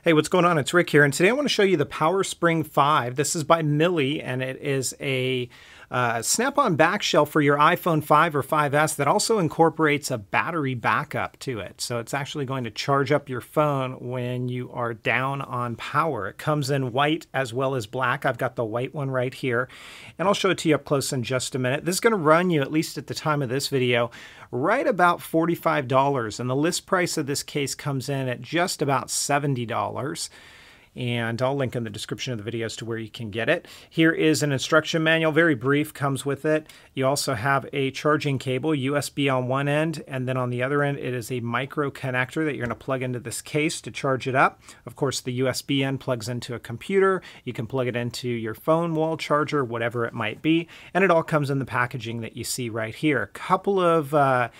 Hey, what's going on? It's Rick here, and today I want to show you the Power Spring 5. This is by MiLi, and it is a snap-on back shelf for your iPhone 5 or 5S that also incorporates a battery backup to it. So it's actually going to charge up your phone when you are down on power. It comes in white as well as black. I've got the white one right here, and I'll show it to you up close in just a minute. This is going to run you, at least at the time of this video, right about $45, and the list price of this case comes in at just about $70. And I'll link in the description of the video as to where you can get it. Here is an instruction manual, very brief, comes with it. You also have a charging cable, USB on one end, and then on the other end it is a micro connector that you're going to plug into this case to charge it up. Of course, the USB end plugs into a computer. You can plug it into your phone wall charger, whatever it might be, and it all comes in the packaging that you see right here. A couple of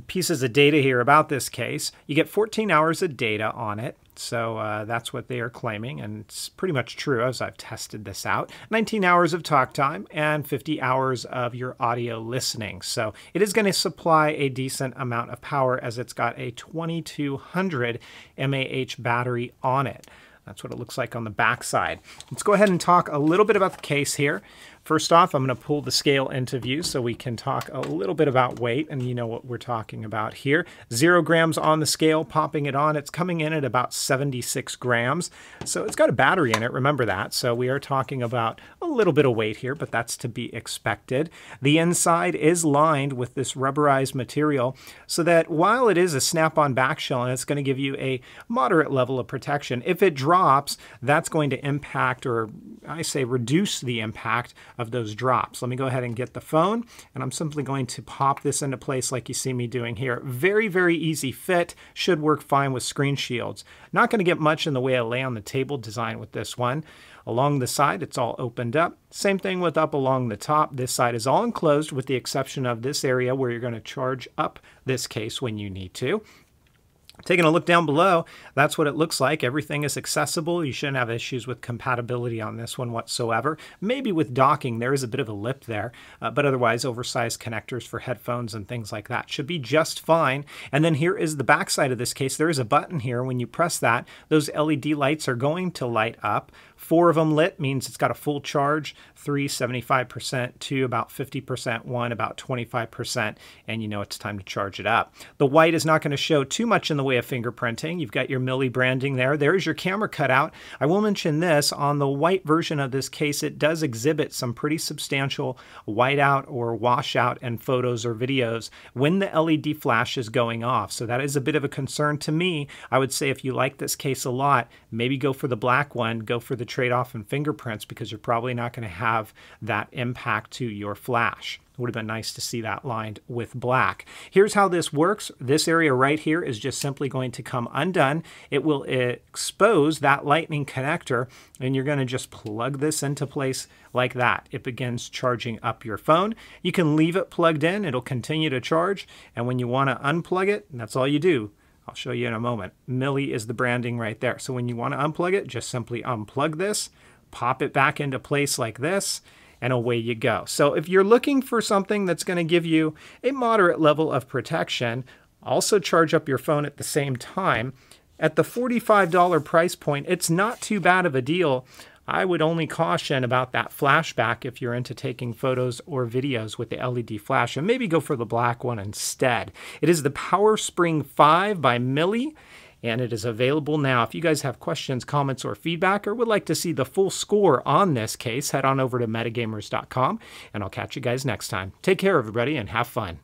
pieces of data here about this case. You get 14 hours of data on it. So that's what they are claiming, and it's pretty much true as I've tested this out. 19 hours of talk time and 50 hours of your audio listening. So it is going to supply a decent amount of power as it's got a 2200 mAh battery on it. That's what it looks like on the back side. Let's go ahead and talk a little bit about the case here. First off, I'm going to pull the scale into view so we can talk a little bit about weight, and you know what we're talking about here. 0 grams on the scale, popping it on. It's coming in at about 76 grams. So it's got a battery in it, remember that. So we are talking about a little bit of weight here, but that's to be expected. The inside is lined with this rubberized material so that while it is a snap-on back shell and it's going to give you a moderate level of protection, if it drops, that's going to impact, or I say reduce the impact of those drops. Let me go ahead and get the phone, and I'm simply going to pop this into place like you see me doing here. Very, very easy fit. Should work fine with screen shields. Not going to get much in the way of lay on the table design with this one. Along the side, it's all opened up. Same thing with up along the top. This side is all enclosed with the exception of this area where you're going to charge up this case when you need to. Taking a look down below, that's what it looks like. Everything is accessible. You shouldn't have issues with compatibility on this one whatsoever. Maybe with docking, there is a bit of a lip there, but otherwise oversized connectors for headphones and things like that should be just fine. And then here is the back side of this case. There is a button here. When you press that, those LED lights are going to light up. 4 of them lit means it's got a full charge, 3 75%, 2 about 50%, 1 about 25%, and you know it's time to charge it up. The white is not going to show too much in the way of fingerprinting. You've got your MiLi branding there. There's your camera cutout. I will mention this, on the white version of this case, it does exhibit some pretty substantial whiteout or washout in photos or videos when the LED flash is going off. So that is a bit of a concern to me. I would say if you like this case a lot, maybe go for the black one, go for the trade-off in fingerprints, because you're probably not going to have that impact to your flash. It would have been nice to see that lined with black. Here's how this works. This area right here is just simply going to come undone. It will expose that lightning connector, and you're going to just plug this into place like that. It begins charging up your phone. You can leave it plugged in. It'll continue to charge, and when you want to unplug it, that's all you do. I'll show you in a moment. MiLi is the branding right there. So when you want to unplug it, just simply unplug this, pop it back into place like this, and away you go. So if you're looking for something that's going to give you a moderate level of protection, also charge up your phone at the same time, at the $45 price point, it's not too bad of a deal. I would only caution about that flashback if you're into taking photos or videos with the LED flash, and maybe go for the black one instead. It is the Power Spring 5 by MiLi, and it is available now. If you guys have questions, comments, or feedback, or would like to see the full score on this case, head on over to metagamers.com, and I'll catch you guys next time. Take care, everybody, and have fun.